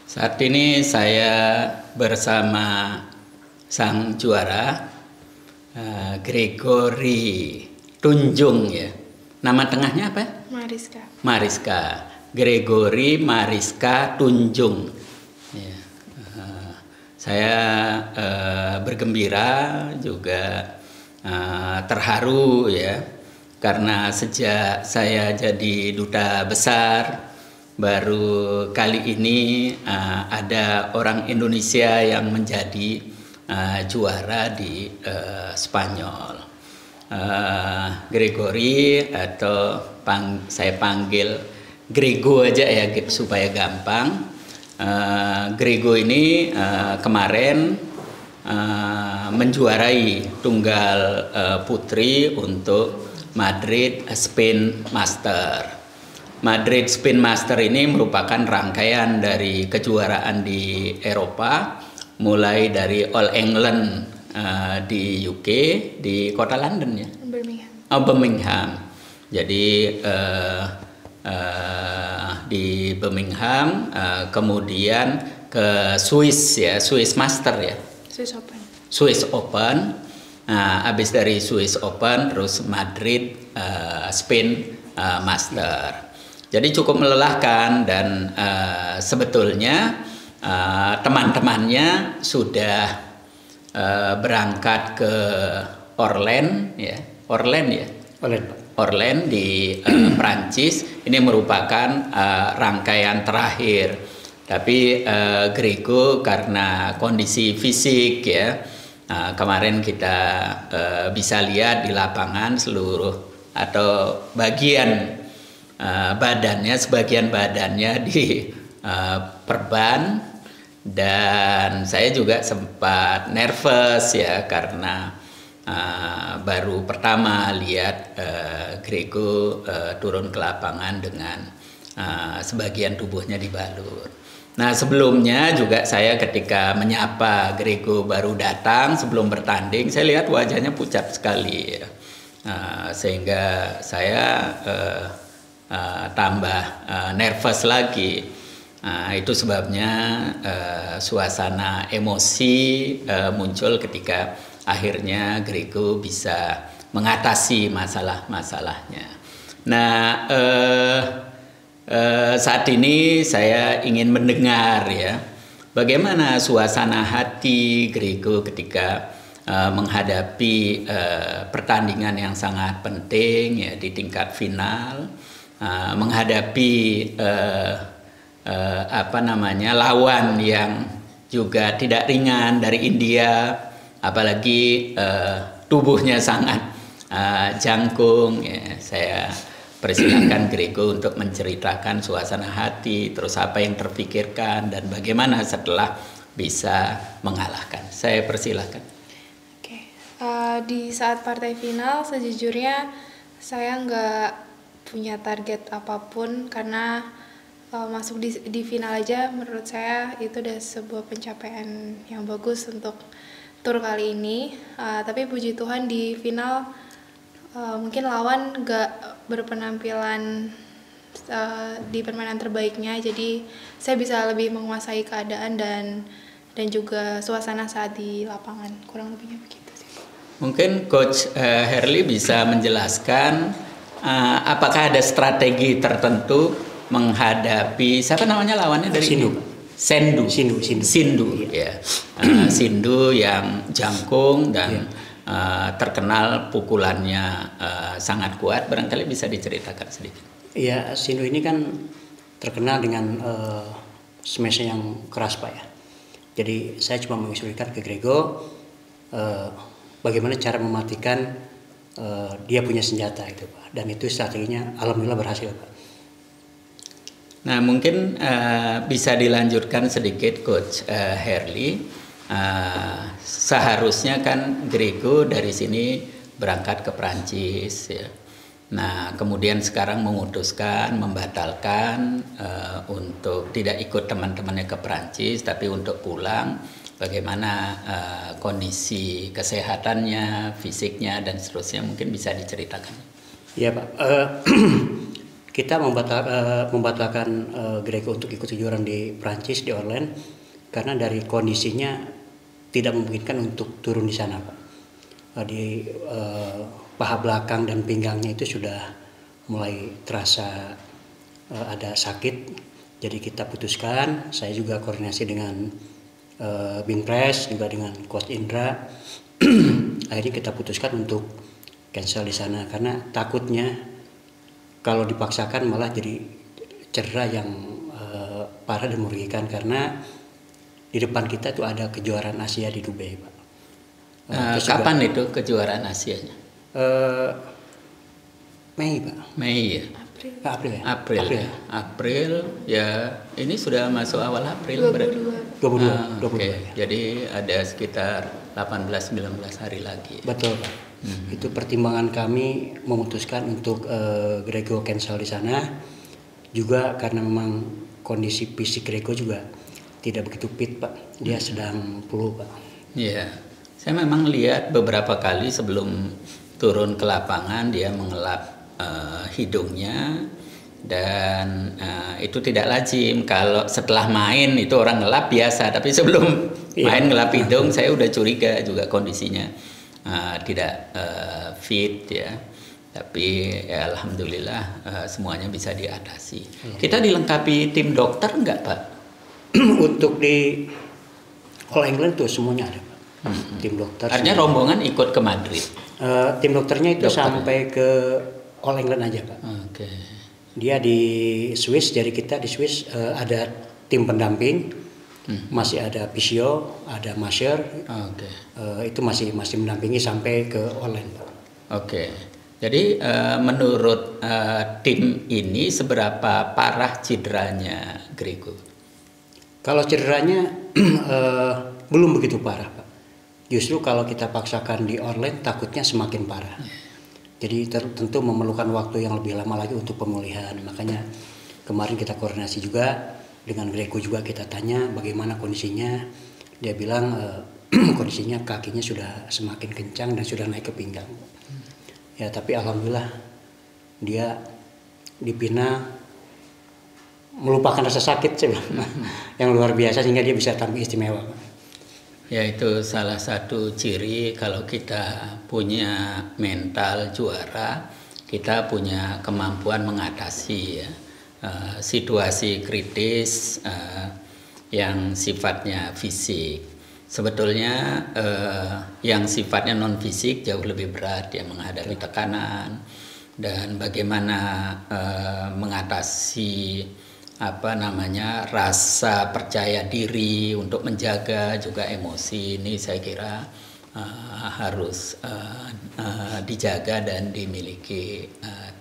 Saat ini saya bersama sang juara Gregory Tunjung ya. Nama tengahnya apa? Mariska. Mariska. Gregory Mariska Tunjung. Ya. Saya bergembira juga terharu ya, karena sejak saya jadi duta besar baru kali ini ada orang Indonesia yang menjadi juara di Spanyol. Gregory atau saya panggil Grego aja ya supaya gampang. Grego ini kemarin menjuarai tunggal putri untuk Madrid Spin Master. Madrid Spin Master ini merupakan rangkaian dari kejuaraan di Eropa, mulai dari All England di UK, di kota London ya? Birmingham. Oh, Birmingham. Jadi di Birmingham, kemudian ke Swiss ya, Swiss Master ya? Swiss Open. Swiss Open. Habis dari Swiss Open, terus Madrid Spin Master. Jadi cukup melelahkan dan sebetulnya teman-temannya sudah berangkat ke Orléans ya, Orléans di Prancis. Ini merupakan rangkaian terakhir. Tapi Grego karena kondisi fisik ya, kemarin kita bisa lihat di lapangan seluruh atau sebagian badannya di perban, dan saya juga sempat nervous ya karena baru pertama lihat Grego turun ke lapangan dengan sebagian tubuhnya dibalur. Nah, sebelumnya juga saya ketika menyapa Grego baru datang sebelum bertanding, saya lihat wajahnya pucat sekali ya. Sehingga saya tambah nervous lagi. Itu sebabnya suasana emosi muncul ketika akhirnya Grego bisa mengatasi masalah-masalahnya. Nah, saat ini saya ingin mendengar ya, bagaimana suasana hati Grego ketika menghadapi pertandingan yang sangat penting ya di tingkat final, menghadapi lawan yang juga tidak ringan dari India, apalagi tubuhnya sangat jangkung ya. Saya persilakan Grego untuk menceritakan suasana hati, terus apa yang terpikirkan dan bagaimana setelah bisa mengalahkan. Saya persilakan. Di saat partai final sejujurnya saya nggak punya target apapun, karena masuk di final aja menurut saya itu udah sebuah pencapaian yang bagus untuk tur kali ini. Tapi puji Tuhan di final mungkin lawan nggak berpenampilan di permainan terbaiknya, jadi saya bisa lebih menguasai keadaan dan juga suasana saat di lapangan, kurang lebihnya begitu. Mungkin Coach Herli bisa menjelaskan apakah ada strategi tertentu menghadapi siapa namanya lawannya dari Sindu ya. Sindu yang jangkung dan terkenal pukulannya sangat kuat. Barangkali bisa diceritakan sedikit. Iya, Sindu ini kan terkenal dengan smash yang keras Pak ya. Jadi saya cuma menginstruksikan ke Grego bagaimana cara mematikan dia punya senjata itu Pak, dan itu strateginya alhamdulillah berhasil Pak. Nah, mungkin bisa dilanjutkan sedikit Coach Herli. Seharusnya kan Grego dari sini berangkat ke Prancis ya. Nah, kemudian sekarang memutuskan membatalkan untuk tidak ikut teman-temannya ke Prancis, tapi untuk pulang. Bagaimana kondisi kesehatannya, fisiknya dan seterusnya, mungkin bisa diceritakan. Iya Pak, kita membatalkan Grego untuk ikut kejuaraan di Prancis di Orléans karena dari kondisinya tidak memungkinkan untuk turun di sana, Pak. Di paha belakang dan pinggangnya itu sudah mulai terasa ada sakit, jadi kita putuskan, saya juga koordinasi dengan Binpres juga dengan Coach Indra, akhirnya kita putuskan untuk cancel di sana karena takutnya kalau dipaksakan malah jadi cedera yang parah dan merugikan, karena di depan kita tuh ada kejuaraan Asia di Dubai, Pak. Kapan itu kejuaraan Asianya? Mei, Pak. Mei ya. April. April ya. April ya, ini sudah masuk awal April berarti. 22. Oke. Jadi ada sekitar 18-19 hari lagi. Betul, Pak. Itu pertimbangan kami memutuskan untuk Grego cancel di sana, juga karena memang kondisi fisik Grego juga tidak begitu fit, Pak. Dia sedang flu, Pak. Iya. Saya memang lihat beberapa kali sebelum turun ke lapangan dia mengelap hidungnya, dan itu tidak lazim. Kalau setelah main itu orang ngelap biasa, tapi sebelum main ngelap hidung saya udah curiga juga kondisinya tidak fit ya. Tapi ya alhamdulillah semuanya bisa diatasi. Kita dilengkapi tim dokter enggak, Pak? Untuk di All England tuh semuanya ada, Pak. Tim dokter. Artinya rombongan ikut ke Madrid. Tim dokternya itu Dokter. sampai ke All England aja, Pak. Oke. Dia di Swiss, jadi kita di Swiss ada tim pendamping, masih ada physio, ada masher, Oke. itu masih mendampingi sampai ke All England, Pak. Oke. Jadi menurut tim ini seberapa parah cederanya Grego? Kalau cederanya belum begitu parah, Pak. Justru kalau kita paksakan di Orléans takutnya semakin parah. Jadi tentu memerlukan waktu yang lebih lama lagi untuk pemulihan. Makanya kemarin kita koordinasi juga dengan Grego, juga kita tanya bagaimana kondisinya. Dia bilang kondisinya kakinya sudah semakin kencang dan sudah naik ke pinggang. Ya, tapi alhamdulillah dia dipina melupakan rasa sakit yang luar biasa sehingga dia bisa tampil istimewa. Ya, itu salah satu ciri kalau kita punya mental juara, kita punya kemampuan mengatasi ya, situasi kritis yang sifatnya fisik. Sebetulnya yang sifatnya non fisik jauh lebih berat ya, menghadapi tekanan dan bagaimana mengatasi rasa percaya diri untuk menjaga juga emosi. Ini saya kira harus dijaga dan dimiliki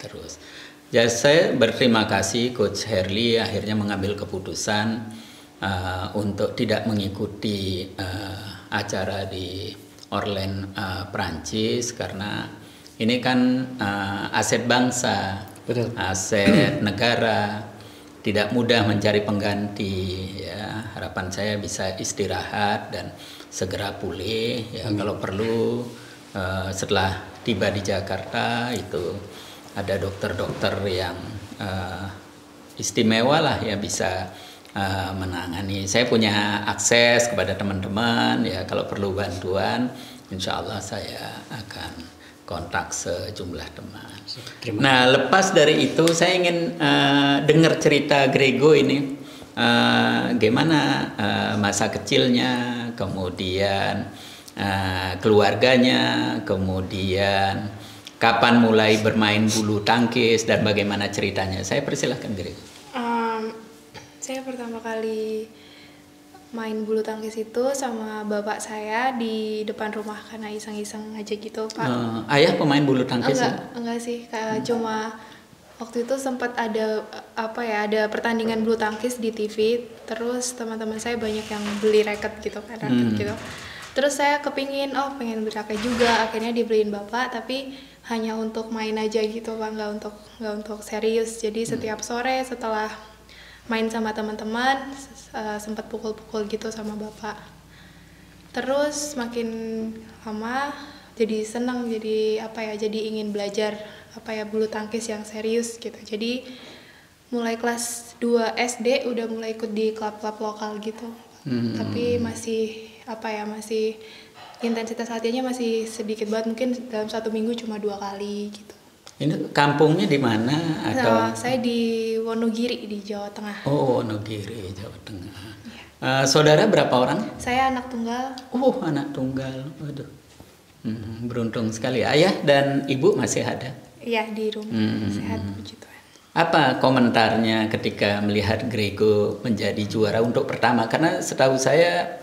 terus. Jadi saya berterima kasih Coach Herli akhirnya mengambil keputusan untuk tidak mengikuti acara di Orléans Prancis, karena ini kan aset bangsa. Betul. Aset negara, tidak mudah mencari pengganti ya. Harapan saya bisa istirahat dan segera pulih ya. Kalau perlu setelah tiba di Jakarta itu ada dokter-dokter yang istimewa lah ya, bisa menangani. Saya punya akses kepada teman-teman ya, kalau perlu bantuan insya Allah saya akan kontak sejumlah teman. Nah, lepas dari itu saya ingin dengar cerita Grego ini, gimana masa kecilnya, kemudian keluarganya, kemudian kapan mulai bermain bulu tangkis dan bagaimana ceritanya. Saya persilahkan Grego. Saya pertama kali main bulu tangkis itu sama bapak saya di depan rumah karena iseng-iseng aja gitu, Pak. Ayah pemain bulu tangkis? Enggak sih, kayak cuma waktu itu sempat ada ada pertandingan bulu tangkis di TV, terus teman-teman saya banyak yang beli raket gitu kan, gitu. Terus saya pengen beli raket juga, akhirnya dibeliin bapak, tapi hanya untuk main aja gitu, Pak, nggak untuk serius. Jadi setiap sore setelah main sama teman-teman sempat pukul-pukul gitu sama bapak. Terus makin lama jadi senang, jadi ingin belajar bulu tangkis yang serius gitu. Jadi mulai kelas 2 SD udah mulai ikut di klub-klub lokal gitu. Tapi masih masih intensitas latihannya masih sedikit banget, mungkin dalam 1 minggu cuma 2 kali gitu. Ini kampungnya di mana atau? Saya di Wonogiri di Jawa Tengah. Oh, Wonogiri, Jawa Tengah. Saudara berapa orang? Saya anak tunggal. Oh, anak tunggal. Waduh. Beruntung sekali. Ayah dan ibu masih ada? Iya, di rumah. Sehat, puji Tuhan. Apa komentarnya ketika melihat Grego menjadi juara untuk pertama? Karena setahu saya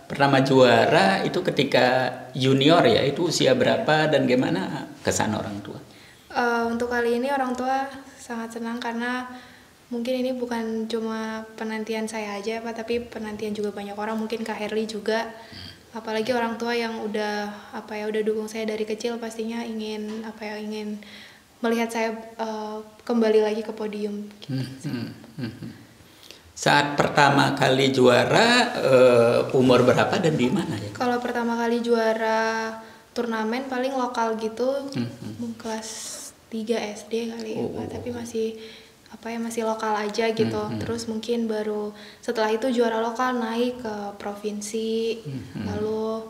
pertama juara itu ketika junior ya, itu usia berapa dan gimana kesan orang tua? Untuk kali ini orang tua sangat senang karena mungkin ini bukan cuma penantian saya aja Pak, tapi penantian juga banyak orang, mungkin Kak Herli juga. Apalagi orang tua yang udah dukung saya dari kecil, pastinya ingin melihat saya kembali lagi ke podium. Saat pertama kali juara umur berapa dan di mana ya? Kalau pertama kali juara turnamen paling lokal gitu, kelas 3 SD kali ya Pak, tapi masih lokal aja gitu. Terus mungkin baru setelah itu juara lokal naik ke provinsi, lalu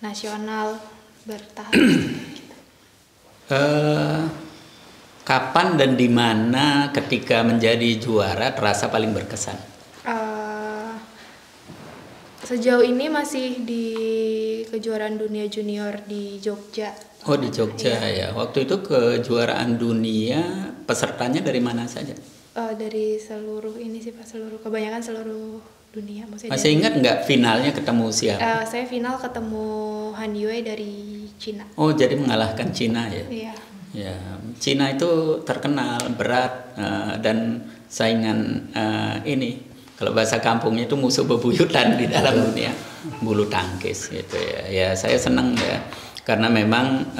nasional bertahap. Kapan dan di mana ketika menjadi juara terasa paling berkesan? Sejauh ini masih di kejuaraan dunia junior di Jogja. Oh, di Jogja ya. Waktu itu kejuaraan dunia pesertanya dari mana saja? Dari seluruh ini sih Pak, kebanyakan seluruh dunia. Maksudnya Masih ingat nggak finalnya ketemu siapa? Saya final ketemu Han Yue dari Cina. Oh, jadi mengalahkan Cina ya? Iya. Ya, Cina itu terkenal berat dan saingan ini. Kalau bahasa kampungnya itu musuh bebuyutan di dalam dunia bulu tangkis gitu ya. Ya saya senang ya karena memang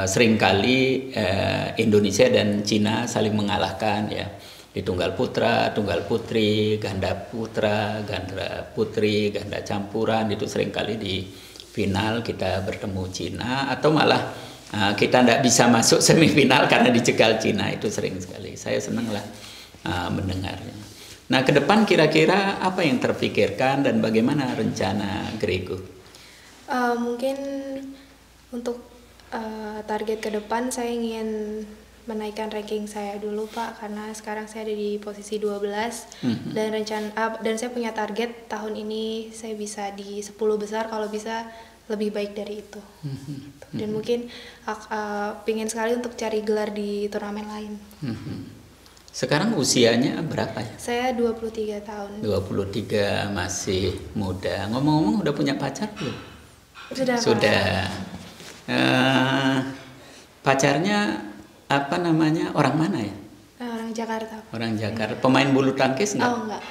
seringkali Indonesia dan Cina saling mengalahkan ya di tunggal putra, tunggal putri, ganda putra, ganda putri, ganda campuran itu seringkali di final kita bertemu Cina atau malah kita tidak bisa masuk semifinal karena dicegal Cina, itu sering sekali. Saya senang lah mendengarnya. Nah, ke depan kira-kira apa yang terpikirkan dan bagaimana rencana Grego? Mungkin untuk target ke depan saya ingin menaikkan ranking saya dulu Pak, karena sekarang saya ada di posisi 12 dan saya punya target tahun ini saya bisa di 10 besar, kalau bisa lebih baik dari itu. Dan mungkin pengen sekali untuk cari gelar di turnamen lain. Sekarang usianya berapa ya? Saya 23 tahun. 23, masih muda. Ngomong-ngomong udah punya pacar belum? Sudah. Pacarnya apa namanya? Orang mana ya? Orang Jakarta. Orang Jakarta. Pemain bulu tangkis nggak? Oh, enggak.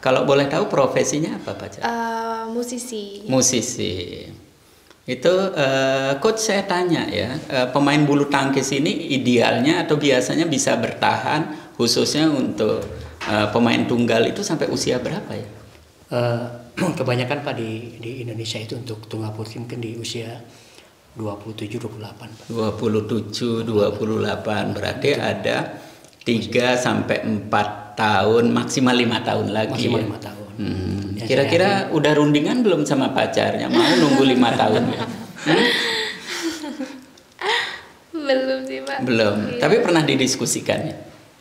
Kalau boleh tahu profesinya apa pacar? Musisi. Itu coach saya tanya ya, pemain bulu tangkis ini idealnya atau biasanya bisa bertahan khususnya untuk pemain tunggal itu sampai usia berapa ya? Kebanyakan Pak di Indonesia itu untuk tunggal putri mungkin di usia 27-28 Pak. 27-28 berarti ada 3 sampai 4 tahun, maksimal 5 tahun lagi. Maksimal ya? 5 tahun. Kira-kira udah rundingan belum sama pacarnya? Mau nunggu 5 tahun ya? Belum sih Pak. Belum. Iya. Tapi pernah didiskusikan ya?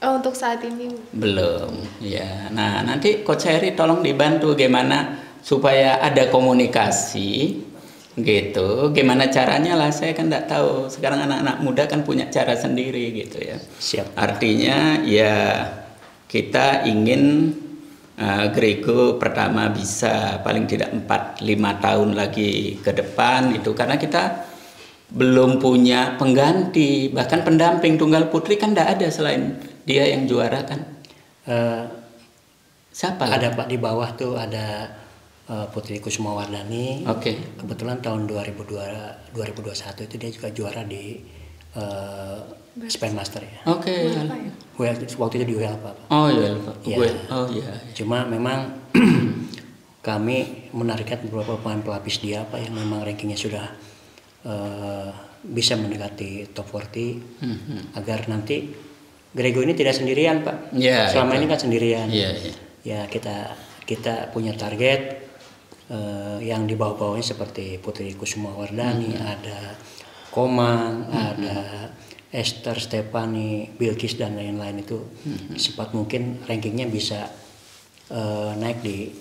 Oh, untuk saat ini Belum. Ya. Nah, nanti Coach Heri tolong dibantu gimana supaya ada komunikasi gitu. Gimana caranya lah, saya kan nggak tahu. Sekarang anak-anak muda kan punya cara sendiri gitu ya. Siap. Artinya ya kita ingin Grego pertama bisa paling tidak 4-5 tahun lagi ke depan itu, karena kita belum punya pengganti, bahkan pendamping tunggal putri kan tidak ada selain dia yang juara kan. Siapa? Ada Pak, di bawah tuh ada Putri Kusumawardani. Oke. Kebetulan tahun 2021 itu dia juga juara di Span Master ya. Oke. Waktu itu di UEFA Pak. Oh iya. Ya. Oh iya. Cuma memang kami menargetkan beberapa pemain pelapis dia Pak yang memang rankingnya sudah bisa mendekati top 40 agar nanti Grego ini tidak sendirian, Pak. Ya, selama itu. ini kan sendirian. Ya. Ya kita punya target yang di bawah-bawahnya seperti Putri Kusuma Wardani, ada Komang, ada Esther Stefani, Bilkis dan lain-lain itu cepat mungkin rankingnya bisa naik di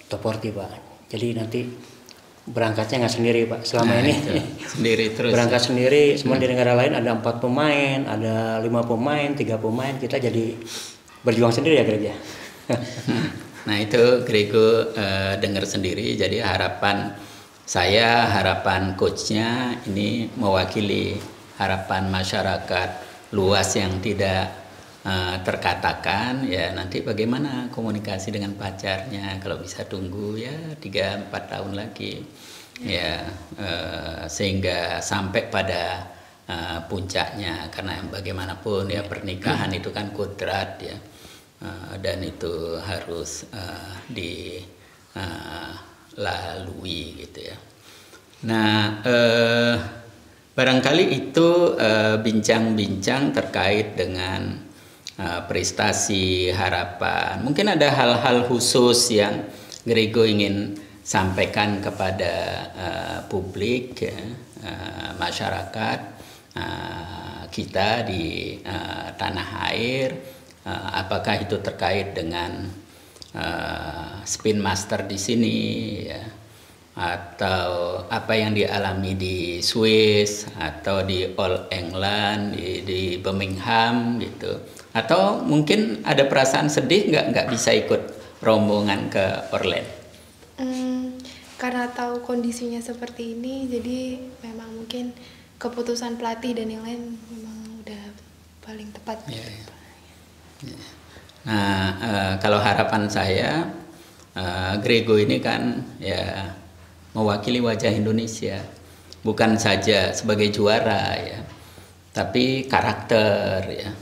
top 40, Pak. Jadi nanti berangkatnya nggak sendiri, Pak. Selama ini sendiri terus. Berangkat sendiri. Semua di negara lain ada 4 pemain, ada 5 pemain, 3 pemain. Kita jadi berjuang sendiri ya, Greg ya. Nah itu Grego dengar sendiri. Jadi harapan saya, harapan coachnya ini mewakili harapan masyarakat luas yang tidak terkatakan. Ya nanti bagaimana komunikasi dengan pacarnya, kalau bisa tunggu ya 3-4 tahun lagi ya, sehingga sampai pada puncaknya, karena bagaimanapun ya pernikahan itu kan kodrat ya, dan itu harus dilalui gitu ya. Nah barangkali itu bincang-bincang terkait dengan prestasi, harapan. Mungkin ada hal-hal khusus yang Grego ingin sampaikan kepada publik, ya, masyarakat kita di tanah air. Apakah itu terkait dengan Spin Master di sini, ya, atau apa yang dialami di Swiss atau di All England, di Birmingham gitu. Atau mungkin ada perasaan sedih nggak bisa ikut rombongan ke Orland? Karena tahu kondisinya seperti ini, jadi memang mungkin keputusan pelatih dan yang lain memang udah paling tepat. Ya. Nah kalau harapan saya, Grego ini kan ya mewakili wajah Indonesia, bukan saja sebagai juara ya, tapi karakter ya.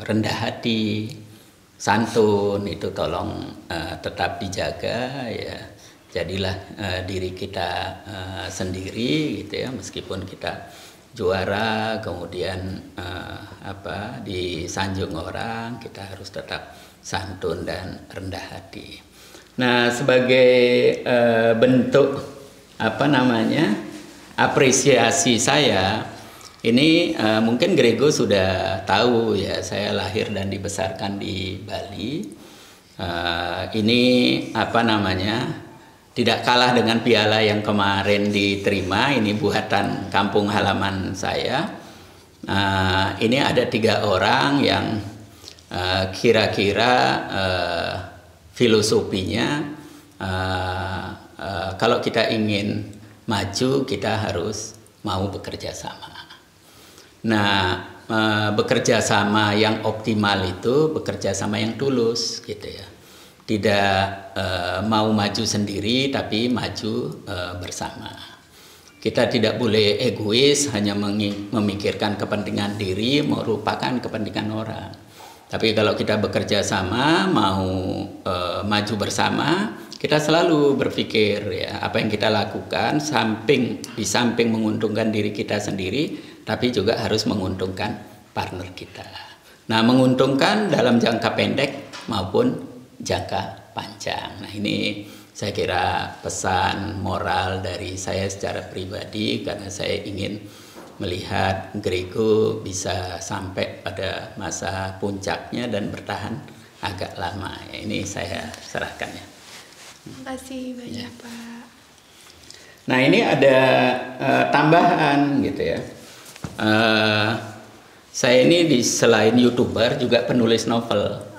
Rendah hati, santun itu tolong tetap dijaga ya. Jadilah diri kita sendiri gitu ya, meskipun kita juara kemudian disanjung orang, kita harus tetap santun dan rendah hati. Nah sebagai bentuk apresiasi saya. Ini mungkin Grego sudah tahu ya, saya lahir dan dibesarkan di Bali. Ini tidak kalah dengan piala yang kemarin diterima. Ini buatan kampung halaman saya. Ini ada 3 orang yang kira-kira filosofinya kalau kita ingin maju kita harus mau bekerja sama. Nah, bekerja sama yang optimal itu bekerja sama yang tulus gitu ya. Tidak mau maju sendiri tapi maju bersama. Kita tidak boleh egois hanya memikirkan kepentingan diri merupakan kepentingan orang. Tapi kalau kita bekerja sama mau maju bersama, kita selalu berpikir ya apa yang kita lakukan di samping menguntungkan diri kita sendiri, tapi juga harus menguntungkan partner kita. Nah, menguntungkan dalam jangka pendek maupun jangka panjang. Nah, ini saya kira pesan moral dari saya secara pribadi, karena saya ingin melihat Grego bisa sampai pada masa puncaknya dan bertahan agak lama. Ya, ini saya serahkan ya. Terima kasih banyak ya. Pak. Nah, ini ada tambahan gitu ya. Saya ini selain YouTuber juga penulis novel.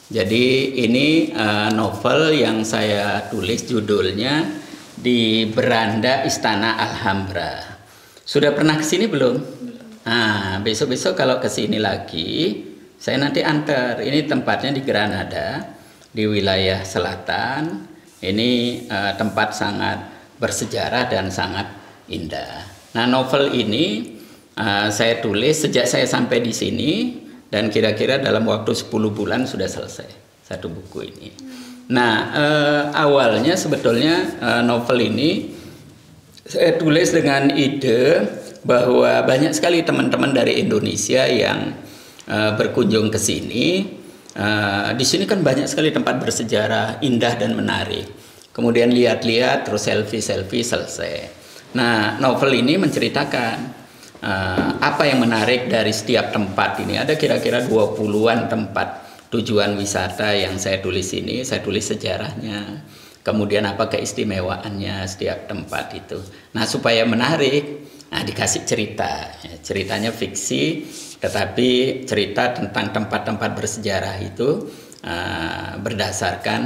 Jadi ini novel yang saya tulis, judulnya Di Beranda Istana Alhambra. Sudah pernah kesini belum? Nah, besok-besok kalau kesini lagi, saya nanti antar. Ini tempatnya di Granada, di wilayah selatan. Ini tempat sangat bersejarah dan sangat indah. Nah, novel ini saya tulis sejak saya sampai di sini, dan kira-kira dalam waktu 10 bulan sudah selesai satu buku ini. Nah, awalnya sebetulnya novel ini Saya tulis dengan ide bahwa banyak sekali teman-teman dari Indonesia yang berkunjung ke sini. Di sini kan banyak sekali tempat bersejarah, indah dan menarik. Kemudian lihat-lihat, terus selfie-selfie, selesai. Nah, novel ini menceritakan apa yang menarik dari setiap tempat ini. Ada kira-kira 20-an tempat tujuan wisata yang saya tulis ini. Saya tulis sejarahnya. Kemudian apa keistimewaannya setiap tempat itu. Nah, supaya menarik, dikasih cerita. Ceritanya fiksi, tetapi cerita tentang tempat-tempat bersejarah itu berdasarkan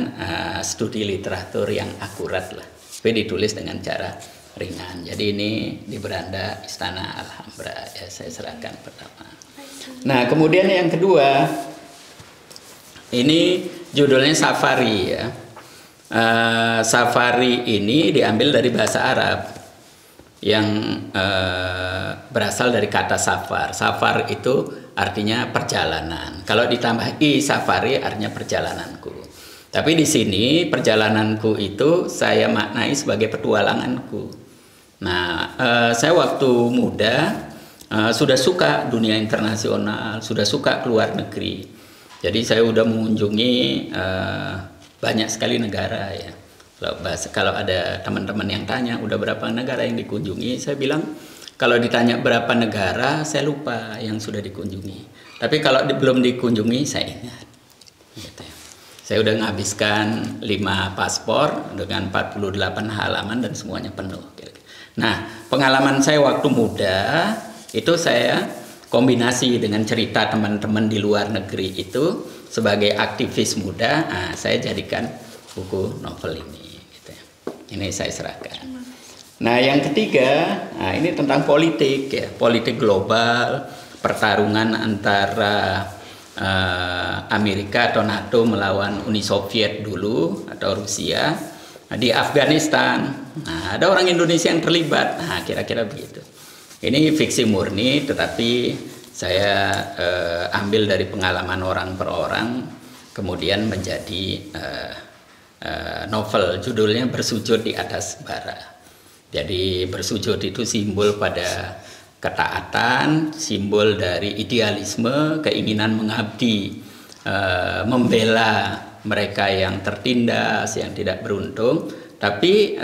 studi literatur yang akurat lah. Tapi ditulis dengan cara ringan. Jadi ini di beranda Istana Alhambra, ya saya serahkan pertama. Nah, kemudian yang kedua, ini judulnya Safari ya. Safari ini diambil dari bahasa Arab yang berasal dari kata safar. Safar itu artinya perjalanan. Kalau ditambah i safari artinya perjalananku. Tapi di sini perjalananku itu saya maknai sebagai petualanganku. Nah, saya waktu muda sudah suka dunia internasional, sudah suka keluar negeri. Jadi saya udah mengunjungi banyak sekali negara ya. Kalau ada teman-teman yang tanya udah berapa negara yang dikunjungi, saya bilang kalau ditanya berapa negara saya lupa yang sudah dikunjungi. Tapi kalau belum dikunjungi saya ingat. Gitu ya. Saya udah menghabiskan 5 paspor dengan 48 halaman dan semuanya penuh. Nah, pengalaman saya waktu muda itu saya kombinasi dengan cerita teman-teman di luar negeri itu sebagai aktivis muda. Saya jadikan buku novel ini. Gitu ya. Ini saya serahkan. Nah, yang ketiga, ini tentang politik ya, politik global, pertarungan antara Amerika atau NATO melawan Uni Soviet dulu atau Rusia di Afghanistan. Nah, ada orang Indonesia yang terlibat. Nah, kira-kira begitu. Ini fiksi murni, tetapi saya ambil dari pengalaman orang per orang, kemudian menjadi novel. Judulnya Bersujud di Atas Bara. Jadi bersujud itu simbol pada ketaatan, simbol dari idealisme, keinginan mengabdi, membela mereka yang tertindas, yang tidak beruntung. Tapi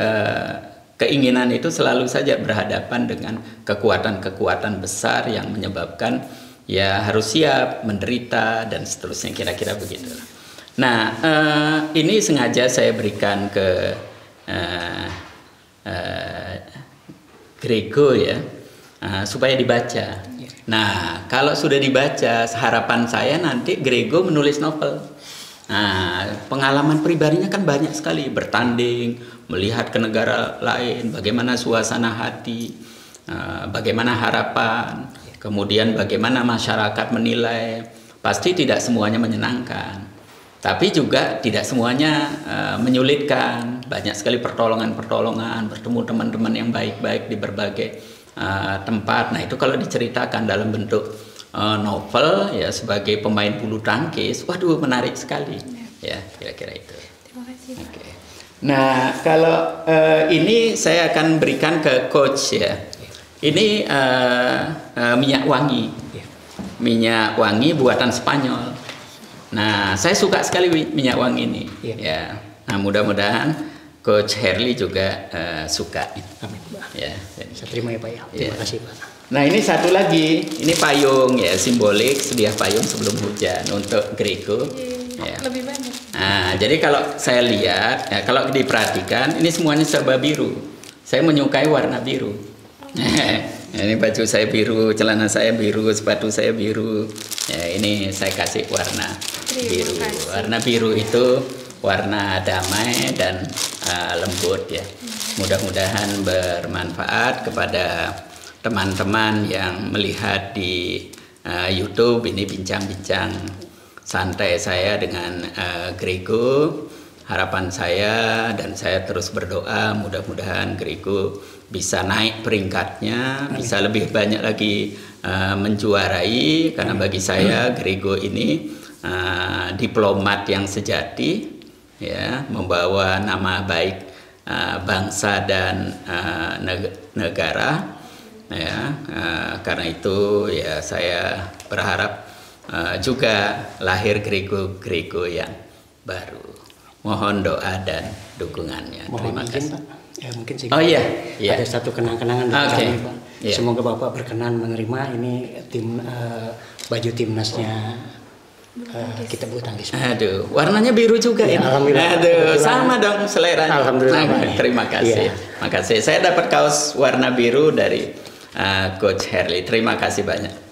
keinginan itu selalu saja berhadapan dengan kekuatan-kekuatan besar yang menyebabkan ya harus siap menderita dan seterusnya, kira-kira begitu. Nah, ini sengaja saya berikan ke Grego ya, supaya dibaca. Nah, kalau sudah dibaca, harapan saya nanti Grego menulis novel. Nah, pengalaman pribadinya kan banyak sekali, bertanding, melihat ke negara lain, bagaimana suasana hati, bagaimana harapan, kemudian bagaimana masyarakat menilai. Pasti tidak semuanya menyenangkan, tapi juga tidak semuanya menyulitkan. Banyak sekali pertolongan-pertolongan, bertemu teman-teman yang baik-baik di berbagai tempat. Nah, itu kalau diceritakan dalam bentuk novel ya sebagai pemain bulu tangkis, waduh menarik sekali ya, kira-kira itu. Terima kasih. Okay. Nah, kalau ini saya akan berikan ke coach ya. Ini minyak wangi, minyak wangi buatan Spanyol. Nah, saya suka sekali minyak wangi ini. Ya. Nah, mudah-mudahan coach Herli juga suka. Amin, Pak. Ya. Saya terima ya Pak ya. Terima kasih Pak. Nah, ini satu lagi, ini payung ya, simbolik sedia payung sebelum hujan untuk Grego. Ya. Lebih banyak. Nah, jadi kalau saya lihat, ya, kalau diperhatikan, ini semuanya serba biru. Saya menyukai warna biru. Ini baju saya biru, celana saya biru, sepatu saya biru. Ya, ini saya kasih warna biru. Warna biru itu warna damai dan lembut ya. Mudah-mudahan bermanfaat kepada teman-teman yang melihat di YouTube ini bincang-bincang santai saya dengan Grego. Harapan saya dan saya terus berdoa mudah-mudahan Grego bisa naik peringkatnya, bisa lebih banyak lagi menjuarai, karena bagi saya Grego ini diplomat yang sejati ya, membawa nama baik bangsa dan negara. Ya, karena itu ya saya berharap juga lahir Grego yang baru. Mohon doa dan dukungannya. Terima kasih. Pak. Ya, mungkin sih. Oh iya, Ada satu kenang-kenangan dari kami, Pak. Iya. Semoga Bapak berkenan menerima ini baju timnasnya kita bulu tangkis. Aduh, warnanya biru juga ya. Alhamdulillah. Aduh, sama dong selera. Alhamdulillah. Terima kasih. Makasih. Saya dapat kaos warna biru dari Coach Herli. Terima kasih banyak.